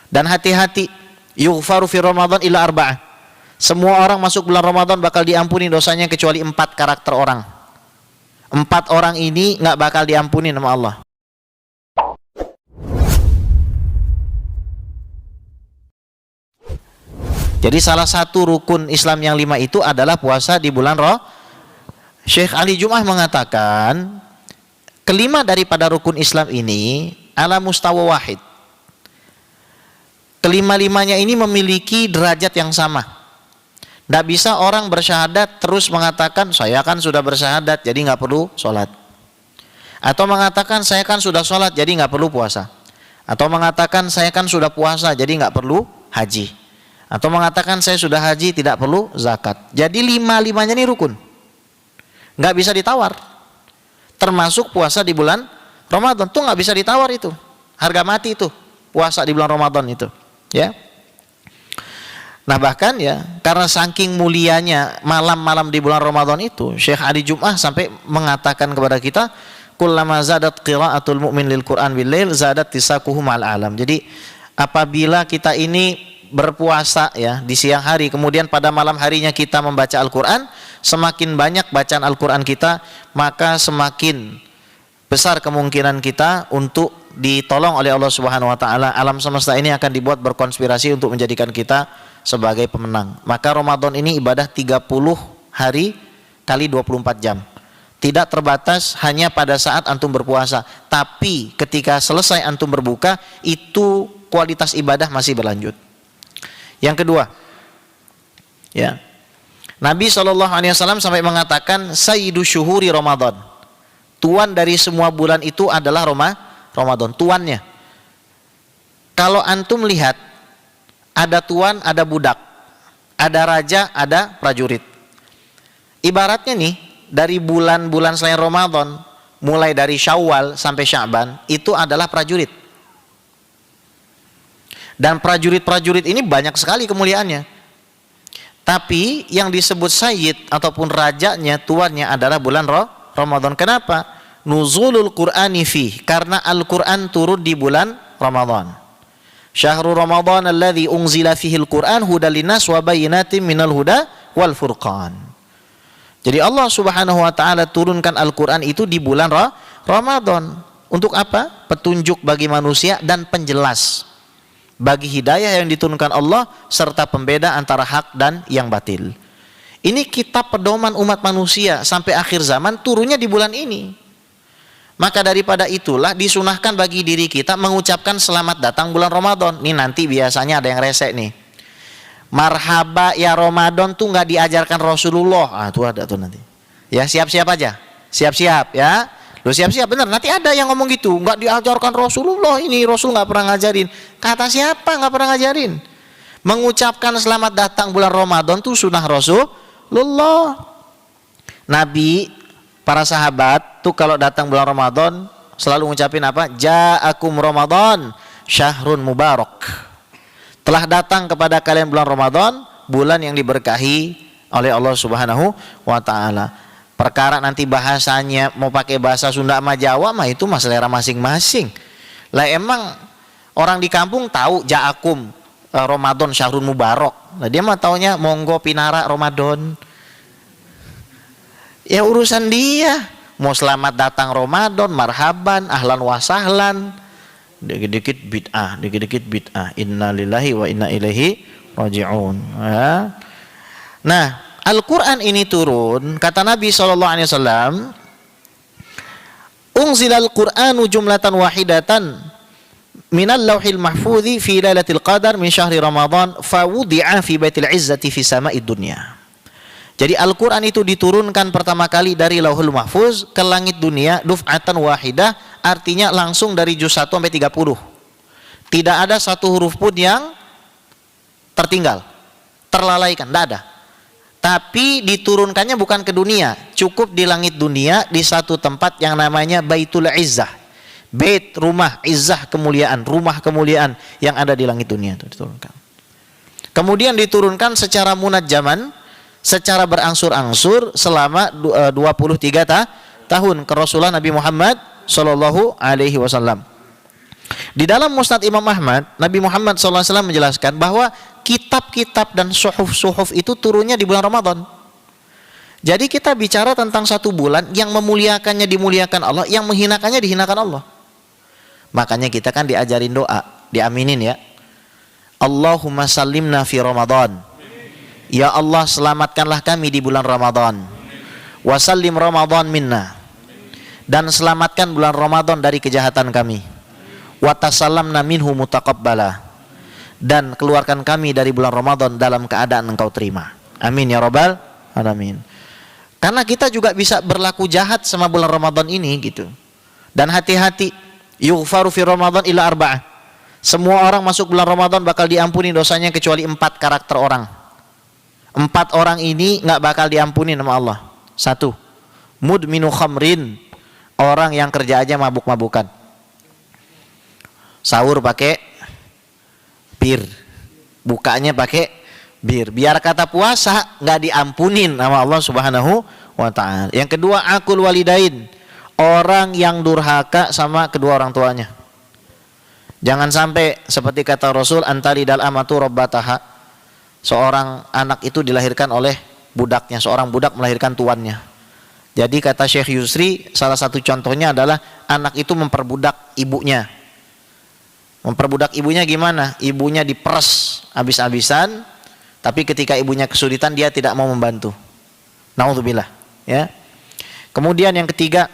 Dan hati-hati, yughfaru fi Ramadan illa arba'ah. Semua orang masuk bulan Ramadan bakal diampuni dosanya kecuali 4 karakter orang. 4 orang ini nggak bakal diampuni sama Allah. Jadi salah satu rukun Islam yang 5 itu adalah puasa di bulan Syekh Ali Jum'ah mengatakan kelima daripada rukun Islam ini ala mustawa wahid. Kelima-limanya ini memiliki derajat yang sama. Tidak bisa orang bersyahadat terus mengatakan saya kan sudah bersyahadat jadi nggak perlu sholat. Atau mengatakan saya kan sudah sholat jadi nggak perlu puasa. Atau mengatakan saya kan sudah puasa jadi nggak perlu haji. Atau mengatakan saya sudah haji tidak perlu zakat. Jadi lima-limanya ini rukun, nggak bisa ditawar. Termasuk puasa di bulan Ramadan tuh nggak bisa ditawar, itu harga mati itu puasa di bulan Ramadan itu, ya. Nah bahkan ya karena saking mulianya malam-malam di bulan Ramadan itu, Syekh Ali Jum'ah sampai mengatakan kepada kita, kullama zadat qira'atul mu'min lil Qur'an bil lail zadat tisakuhu ma'al alam. Jadi apabila kita ini berpuasa ya di siang hari, kemudian pada malam harinya kita membaca Al-Quran, semakin banyak bacaan Al-Quran kita, maka semakin besar kemungkinan kita untuk ditolong oleh Allah Subhanahu wa taala. Alam semesta ini akan dibuat berkonspirasi untuk menjadikan kita sebagai pemenang. Maka Ramadan ini ibadah 30 hari kali 24 jam. Tidak terbatas hanya pada saat antum berpuasa, tapi ketika selesai antum berbuka, itu kualitas ibadah masih berlanjut. Yang kedua, ya, Nabi SAW sampai mengatakan sayyidu syuhuri Ramadan, tuan dari semua bulan itu adalah Ramadan, tuannya. Kalau antum lihat, ada tuan, ada budak, ada raja, ada prajurit. Ibaratnya nih, dari bulan-bulan selain Ramadan, mulai dari Syawal sampai Sya'ban, itu adalah prajurit. Dan prajurit-prajurit ini banyak sekali kemuliaannya. Tapi yang disebut sayyid ataupun rajanya, tuannya adalah bulan Ramadan. Kenapa? Nuzulul Qur'ani fi, karena Al-Quran turun di bulan Ramadan. Syahrul Ramadan alladzi unzila fihil Qur'an hudal linnas wa bayyinatin minal huda wal furqan. Jadi Allah Subhanahu wa taala turunkan Al-Quran itu di bulan Ramadan. Untuk apa? Petunjuk bagi manusia dan penjelas bagi hidayah yang diturunkan Allah, serta pembeda antara hak dan yang batil. Ini kitab pedoman umat manusia sampai akhir zaman turunnya di bulan ini. Maka daripada itulah disunahkan bagi diri kita mengucapkan selamat datang bulan Ramadan. Nih nanti biasanya ada yang resek nih, marhaba ya Ramadan tuh nggak diajarkan Rasulullah. Tuh ada tuh nanti. Ya siap-siap aja, siap-siap ya. Loh siap-siap bener, nanti ada yang ngomong gitu, nggak diajarkan Rasulullah, ini Rasul nggak pernah ngajarin. Kata siapa nggak pernah ngajarin? Mengucapkan selamat datang bulan Ramadan itu sunnah Rasulullah. Nabi, para sahabat tuh kalau datang bulan Ramadan selalu ngucapin apa? Ja'akum Ramadan syahrun mubarak. Telah datang kepada kalian bulan Ramadan, bulan yang diberkahi oleh Allah Subhanahu wa taala. Perkara nanti bahasanya mau pakai bahasa Sunda sama Jawa mah itu selera masing-masing. Lah emang orang di kampung tahu ja'akum Ramadan syahrun mubarak. Nah dia mah taunya monggo pinara Ramadan. Ya urusan dia. Mau selamat datang Ramadan, marhaban, ahlan wa sahlan. Dikit-dikit bid'ah, dikit-dikit bid'ah. Inna lillahi wa inna ilaihi raji'un. Nah, Al-Quran ini turun, kata Nabi SAW, unzilal Qur'anu jumlatan wahidatan minal lawhil mahfudhi fi lailatul qadar min syahri Ramadan fawudi'a fi baitil izzati fi sama'id dunya. Jadi Al-Quran itu diturunkan pertama kali dari lauhul mahfuz ke langit dunia duf'atan wahidah, artinya langsung dari juz 1 sampai 30. Tidak ada satu huruf pun yang tertinggal, terlalaikan, tidak ada. Tapi diturunkannya bukan ke dunia, cukup di langit dunia, di satu tempat yang namanya Baitul Izzah. Bait, rumah, izzah, kemuliaan, rumah kemuliaan yang ada di langit dunia itu diturunkan. Kemudian diturunkan secara munajjaman, secara berangsur-angsur selama 23 tahun ke Rasulullah Nabi Muhammad sallallahu alaihi wasallam. Di dalam Musnad Imam Ahmad, Nabi Muhammad SAW menjelaskan bahwa kitab-kitab dan suhuf-suhuf itu turunnya di bulan Ramadan. Jadi kita bicara tentang satu bulan yang memuliakannya dimuliakan Allah, yang menghinakannya dihinakan Allah. Makanya kita kan diajarin doa, diaminin ya. Allahumma sallimna fi Ramadan. Ya Allah, selamatkanlah kami di bulan Ramadan. Wa sallim Ramadan minna. Dan selamatkan bulan Ramadan dari kejahatan kami. Wa tasallamna minhu mutaqabbala. Dan keluarkan kami dari bulan Ramadan dalam keadaan engkau terima. Amin ya rabbal alamin. Karena kita juga bisa berlaku jahat sama bulan Ramadan ini gitu. Dan hati-hati, yughfaru fi Ramadan illa arba'ah. Semua orang masuk bulan Ramadan bakal diampuni dosanya kecuali 4 karakter orang. 4 orang ini nggak bakal diampuni sama Allah. 1, mudminu khamrin, orang yang kerja aja mabuk-mabukan. Sahur pakai bir, bukanya pakai bir. Biar kata puasa nggak diampunin sama Allah Subhanahu wa ta'ala. Yang kedua, akul walidain, orang yang durhaka sama kedua orang tuanya. Jangan sampai seperti kata Rasul, antalidal amatu rabbataha, seorang anak itu dilahirkan oleh budaknya, seorang budak melahirkan tuannya. Jadi kata Syekh Yusri, salah satu contohnya adalah anak itu memperbudak ibunya. Memperbudak ibunya gimana? Ibunya diperes habis-habisan, tapi ketika ibunya kesulitan dia tidak mau membantu. Naudzubillah, ya. Kemudian yang ketiga,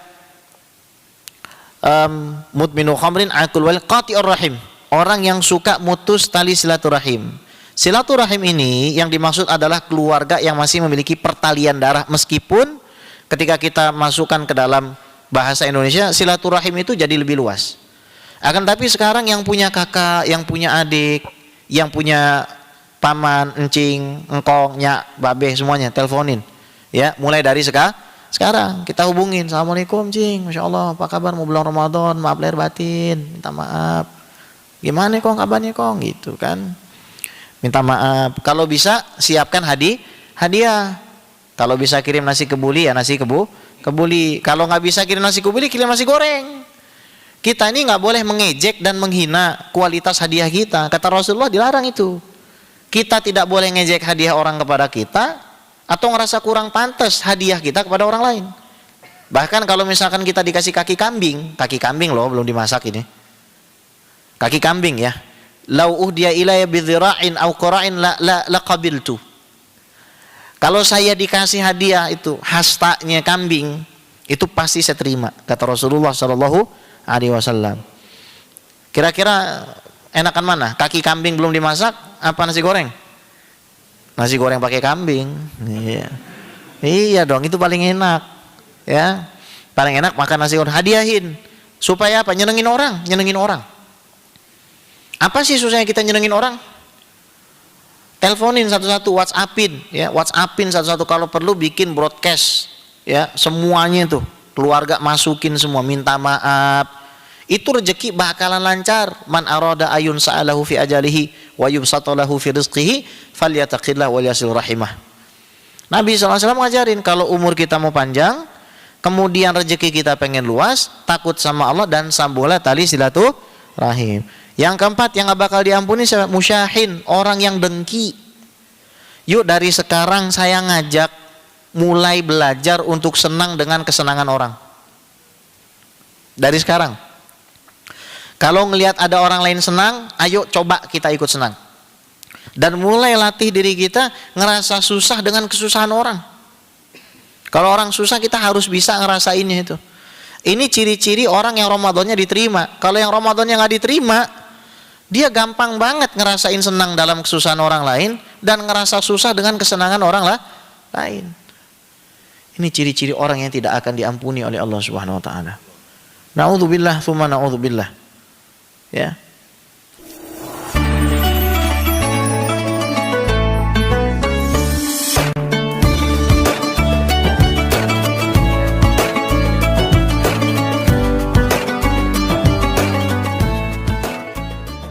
mudminu khamrin akul wal qati'ur rahim, orang yang suka mutus tali silaturahim. Silaturahim ini yang dimaksud adalah keluarga yang masih memiliki pertalian darah, meskipun ketika kita masukkan ke dalam bahasa Indonesia silaturahim itu jadi lebih luas. Akan tapi sekarang yang punya kakak, yang punya adik, yang punya paman, encing, engkong, nyak, babeh, semuanya teleponin. Ya, mulai dari sekarang kita hubungin. Assalamualaikum cing, Masya Allah, apa kabar, mau bulan Ramadan, maaf lahir batin, minta maaf. Gimana kong kabarnya kong, gitu kan. Minta maaf. Kalau bisa siapkan hadiah. Kalau bisa kirim nasi kebuli ya nasi kebuli. Kalau nggak bisa kirim nasi kebuli, kirim nasi goreng. Kita ini nggak boleh mengejek dan menghina kualitas hadiah kita. Kata Rasulullah dilarang itu. Kita tidak boleh ngejek hadiah orang kepada kita atau ngerasa kurang pantas hadiah kita kepada orang lain. Bahkan kalau misalkan kita dikasih kaki kambing loh, belum dimasak ini. Kaki kambing ya. Lau uhdiya ilaya bidhira'in au qura'in la qabiltu. Kalau saya dikasih hadiah itu hastanya kambing, itu pasti saya terima, kata Rasulullah sallallahu alaihi wasallam. Kira-kira enakan mana? Kaki kambing belum dimasak apa nasi goreng? Nasi goreng pakai kambing. Iya. Iya dong, itu paling enak. Ya. Paling enak makan nasi goreng, hadiahin. Supaya apa? Nyenengin orang. Apa sih susahnya kita nyenengin orang? Teleponin satu-satu, WhatsAppin, ya, WhatsAppin satu-satu, kalau perlu bikin broadcast, ya, semuanya itu, keluarga masukin semua, minta maaf. Itu rezeki bakalan lancar. Man arada ayun sa'alahu fi ajalihi wa yubsatalahu fi rizqihi falyataqillah wal yasil rahimah. Nabi SAW ngajarin kalau umur kita mau panjang, kemudian rezeki kita pengen luas, takut sama Allah dan sambunglah tali silaturahim. Yang keempat yang gak bakal diampuni musyahin, orang yang dengki. Yuk dari sekarang saya ngajak mulai belajar untuk senang dengan kesenangan orang. Dari sekarang. Kalau ngelihat ada orang lain senang, ayo coba kita ikut senang. Dan mulai latih diri kita ngerasa susah dengan kesusahan orang. Kalau orang susah kita harus bisa ngerasainnya itu. Ini ciri-ciri orang yang Ramadannya diterima. Kalau yang Ramadannya nggak diterima, dia gampang banget ngerasain senang dalam kesusahan orang lain dan ngerasa susah dengan kesenangan orang lain. Ini ciri-ciri orang yang tidak akan diampuni oleh Allah Subhanahu wa taala. Na'udzubillah tsumma na'udzubillah. Ya.